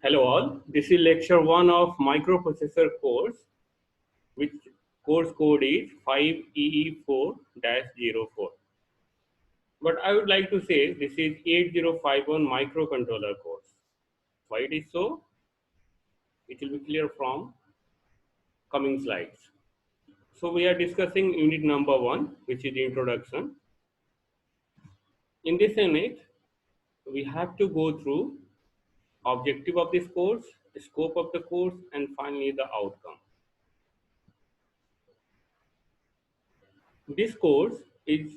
Hello all, this is lecture 1 of microprocessor course, which course code is 5EE4-04. But I would like to say this is 8051 microcontroller course. Why it is so? It will be clear from coming slides. So we are discussing unit number 1, which is introduction. In this unit, we have to go through objective of this course, scope of the course, and finally the outcome. This course is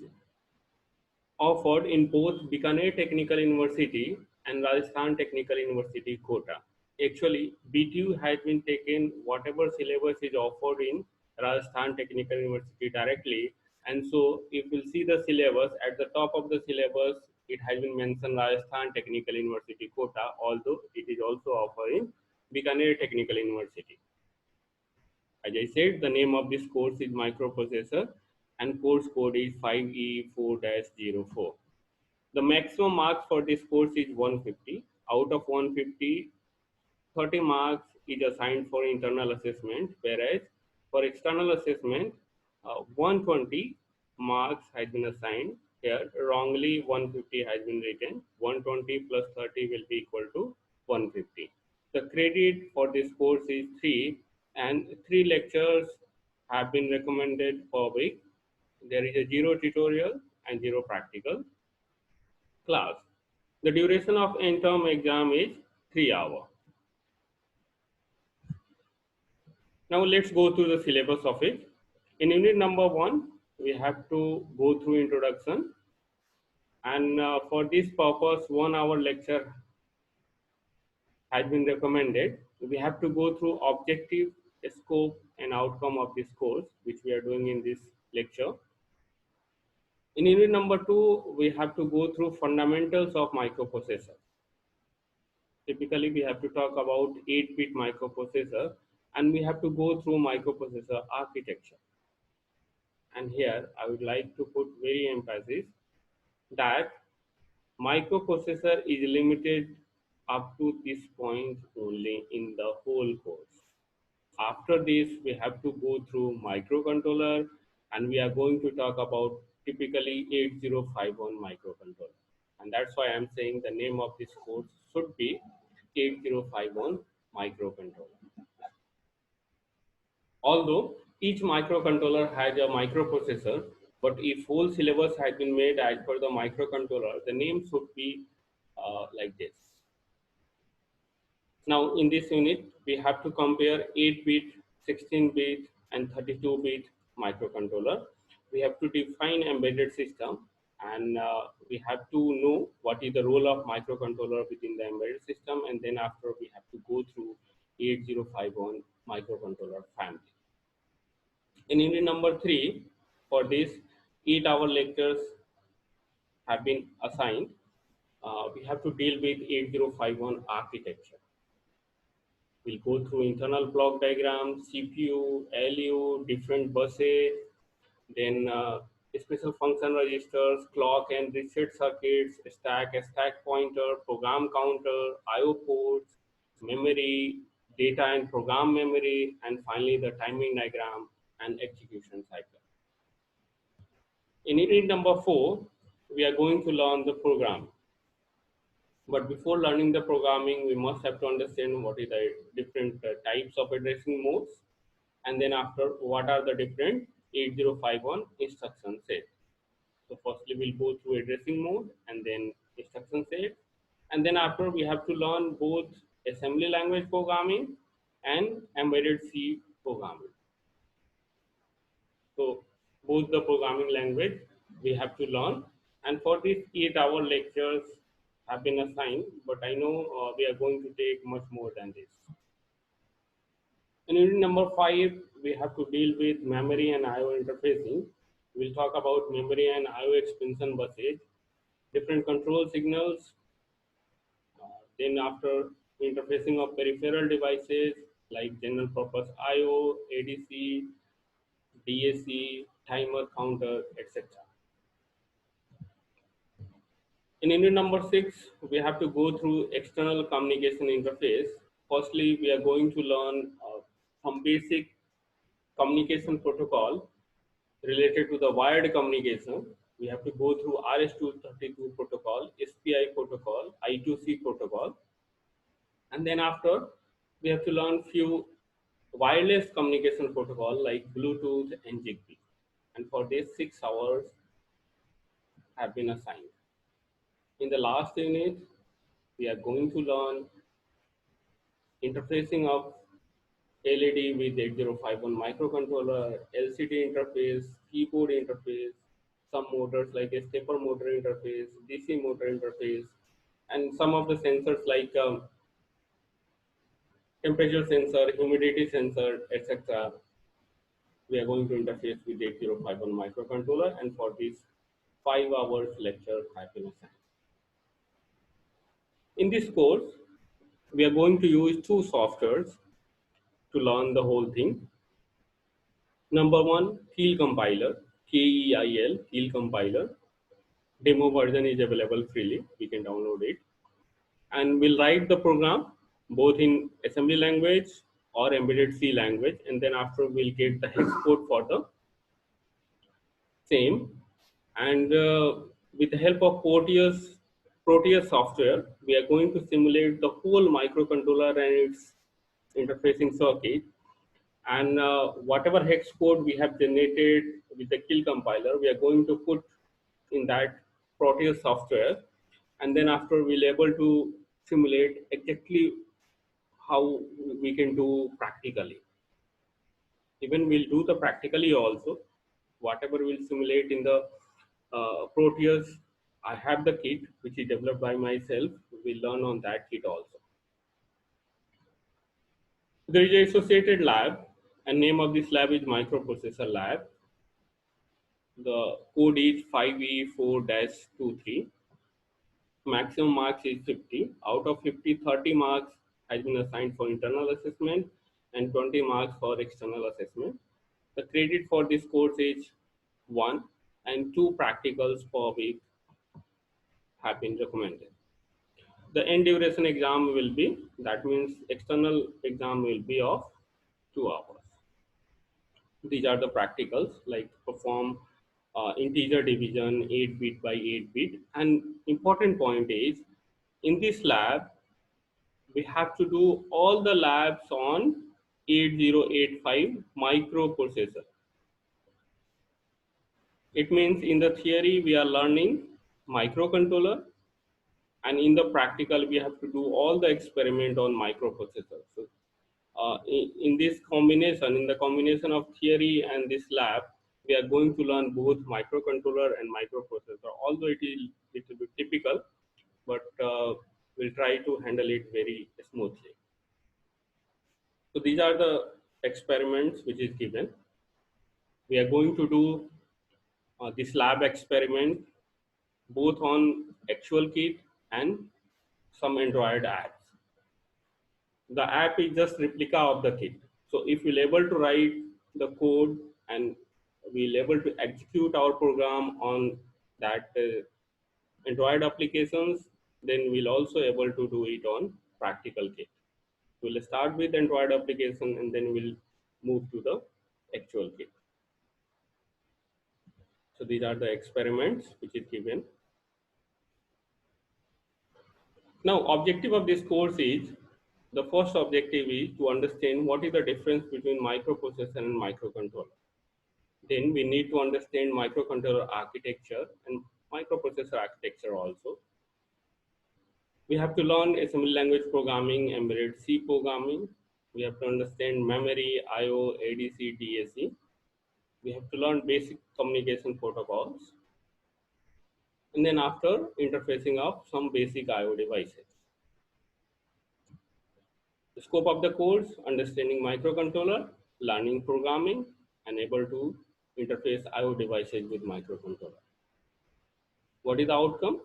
offered in both Bikaner Technical University and Rajasthan Technical University, Kota. Actually, BTU has been taken whatever syllabus is offered in Rajasthan Technical University directly, and so if you see the syllabus at the top of the syllabus, it has been mentioned Rajasthan Technical University, Kota, although it is also offered in Bikaner Technical University. As I said, the name of this course is microprocessor and course code is 5E4-04. The maximum marks for this course is 150. Out of 150, 30 marks is assigned for internal assessment, whereas for external assessment, 120 marks has been assigned. Here, wrongly 150 has been written. 120 plus 30 will be equal to 150. The credit for this course is 3, and 3 lectures have been recommended per week. There is a 0 tutorial and 0 practical class. The duration of end-term exam is 3 hours. Now let's go through the syllabus of it. In unit number 1, we have to go through introduction, and for this purpose 1 hour lecture has been recommended. We have to go through objective, scope and outcome of this course, which we are doing in this lecture. In unit number 2, we have to go through fundamentals of microprocessor. Typically, we have to talk about 8-bit microprocessor, and we have to go through microprocessor architecture. And here, I would like to put very emphasis that microprocessor is limited up to this point only in the whole course. After this, we have to go through microcontroller, and we are going to talk about typically 8051 microcontroller. And that's why I'm saying the name of this course should be 8051 microcontroller. Although each microcontroller has a microprocessor, but if whole syllabus has been made as per the microcontroller, the name should be like this. Now in this unit, we have to compare 8-bit, 16-bit and 32-bit microcontroller. We have to define embedded system, and we have to know what is the role of microcontroller within the embedded system, and then after we have to go through 8051 microcontroller family. In unit number 3, for this 8-hour lectures have been assigned. We have to deal with 8051 architecture. We'll go through internal block diagram, CPU, LU, different buses, then special function registers, clock and reset circuits, a stack pointer, program counter, IO ports, memory, data and program memory, and finally the timing diagram and execution cycle. In unit number 4, we are going to learn the programming. But before learning the programming, we must have to understand what is the different types of addressing modes, and then after what are the different 8051 instruction set. So firstly, we'll go through addressing mode and then instruction set, and then after we have to learn both assembly language programming and embedded C programming. So both the programming language we have to learn, and for these 8-hour lectures have been assigned, but I know we are going to take much more than this. In unit number 5, we have to deal with memory and IO interfacing. We'll talk about memory and IO expansion buses, different control signals, then after interfacing of peripheral devices like general purpose IO, ADC, DAC, timer, counter, etc. In unit number 6, we have to go through external communication interface. Firstly, we are going to learn some basic communication protocol related to the wired communication. We have to go through RS-232 protocol, SPI protocol, I2C protocol, and then after we have to learn few wireless communication protocol like Bluetooth and Zigbee. And for this 6 hours have been assigned. In the last unit, we are going to learn interfacing of LED with 8051 microcontroller, LCD interface, keyboard interface, some motors like a stepper motor interface, DC motor interface, and some of the sensors like temperature sensor, humidity sensor, etc. We are going to interface with 8051 microcontroller, and for this 5 hours lecture have been assigned. In this course, we are going to use two softwares to learn the whole thing. Number one, Keil compiler, Keil, Keil compiler. Demo version is available freely. We can download it. And we'll write the program both in assembly language or embedded C language. And then after we'll get the hex code for the same. And with the help of Proteus software, we are going to simulate the whole microcontroller and its interfacing circuit. And whatever hex code we have generated with the Keil compiler, we are going to put in that Proteus software, and then after we'll able to simulate exactly how we can do practically. Even we'll do the practically also. Whatever we'll simulate in the Proteus, I have the kit which is developed by myself. We'll learn on that kit also. There is an associated lab, and name of this lab is microprocessor lab. The code is 5E4-23. Maximum marks is 50. Out of 50, 30 marks has been assigned for internal assessment and 20 marks for external assessment. The credit for this course is 1, and 2 practicals per week have been recommended. The end duration exam will be, that means external exam will be of 2 hours. These are the practicals like perform integer division 8-bit by 8-bit. And important point is, in this lab, we have to do all the labs on 8085 microprocessor. It means in the theory, we are learning microcontroller, and in the practical, we have to do all the experiment on microprocessor. So in this combination, in the combination of theory and this lab, we are going to learn both microcontroller and microprocessor, although it is a little bit typical, but we'll try to handle it very smoothly. So these are the experiments which is given. We are going to do this lab experiment both on actual kit and some Android apps. The app is just replica of the kit. So if we're able to write the code and we're able to execute our program on that Android applications, then we'll also able to do it on practical kit. We'll start with Android application and then we'll move to the actual kit. So these are the experiments which is given. Now, objective of this course is, the first objective is to understand what is the difference between microprocessor and microcontroller. Then we need to understand microcontroller architecture and microprocessor architecture also. We have to learn assembly language programming, embedded C programming. We have to understand memory, I/O, ADC, DAC. We have to learn basic communication protocols. And then after, interfacing of some basic I/O devices. The scope of the course: understanding microcontroller, learning programming, and able to interface I/O devices with microcontroller. What is the outcome?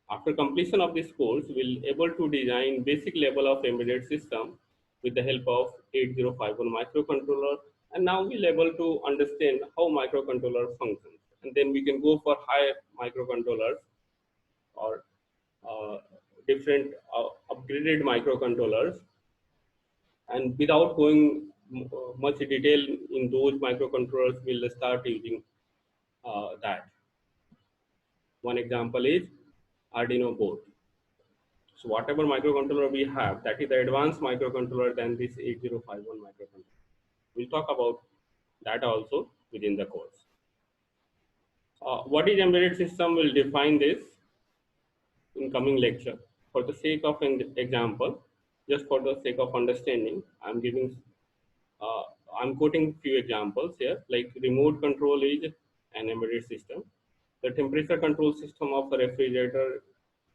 After completion of this course, we'll able to design basic level of embedded system with the help of 8051 microcontroller, and now we'll able to understand how microcontroller functions, and then we can go for higher microcontrollers or different upgraded microcontrollers, and without going much detail in those microcontrollers, we'll start using that. One example is Arduino board. So whatever microcontroller we have, that is the advanced microcontroller than this 8051 microcontroller. We'll talk about that also within the course. What is embedded system? We'll define this in coming lecture. For the sake of an example, just for the sake of understanding, uh, I'm quoting few examples here, like remote control is an embedded system. The temperature control system of a refrigerator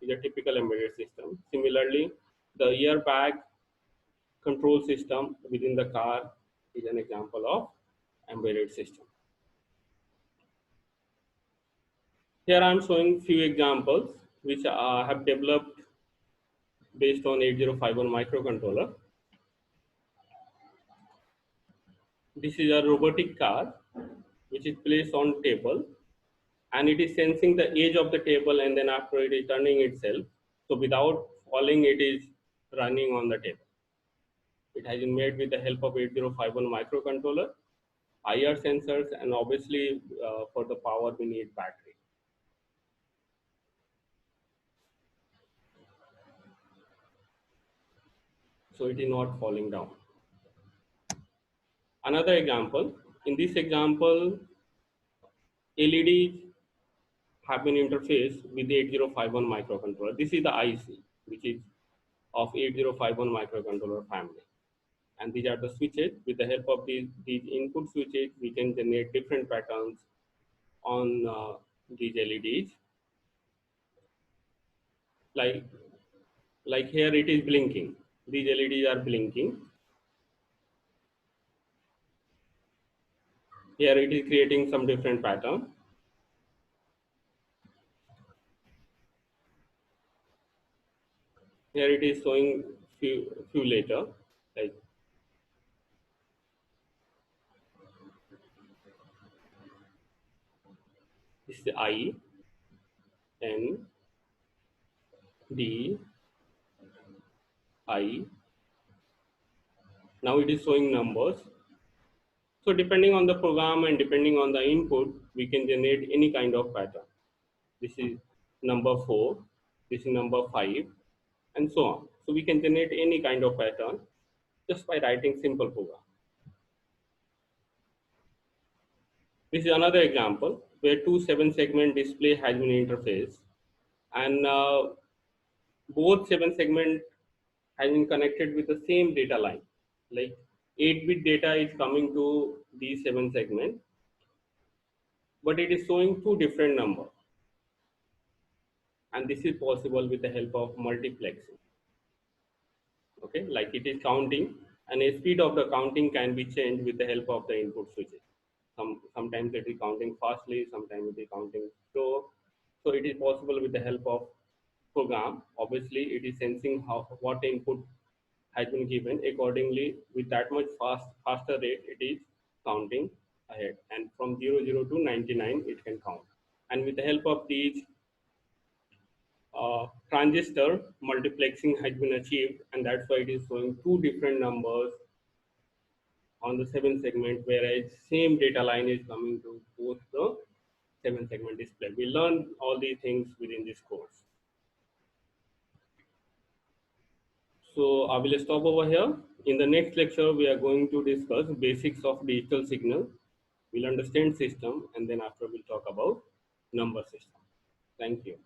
is a typical embedded system. Similarly, the airbag control system within the car is an example of embedded system. Here I am showing few examples which have developed based on 8051 microcontroller. This is a robotic car which is placed on table, and it is sensing the edge of the table, and then after it is turning itself. So without falling, it is running on the table. It has been made with the help of 8051 microcontroller, IR sensors, and obviously for the power we need battery. So it is not falling down. Another example, in this example, LEDs have been interfaced with the 8051 microcontroller. This is the IC, which is of 8051 microcontroller family. And these are the switches. With the help of these input switches, we can generate different patterns on these LEDs. Like, like here it is blinking. These LEDs are blinking. Here it is creating some different pattern. Here it is showing few later, like this is I, N, D, I. Now it is showing numbers. So depending on the program and depending on the input, we can generate any kind of pattern. This is number 4, this is number 5, and so on. So we can generate any kind of pattern just by writing simple program. This is another example where two 7-segment display has been interfaced, and both 7-segment has been connected with the same data line. Like 8-bit data is coming to these 7-segment, but it is showing two different numbers. And this is possible with the help of multiplexing. Okay, like it is counting, and the speed of the counting can be changed with the help of the input switches. Sometimes it is counting fastly, sometimes it is counting slow. So it is possible with the help of program. Obviously, it is sensing what input has been given. Accordingly, with that much faster rate, it is counting ahead. And from 00 to 99, it can count. And with the help of these transistor, multiplexing has been achieved, and that's why it is showing two different numbers on the 7-segment, whereas same data line is coming to both the 7-segment display. We learn all these things within this course. So I will stop over here. In the next lecture, we are going to discuss basics of digital signal. We'll understand system, and then after we'll talk about number system. Thank you.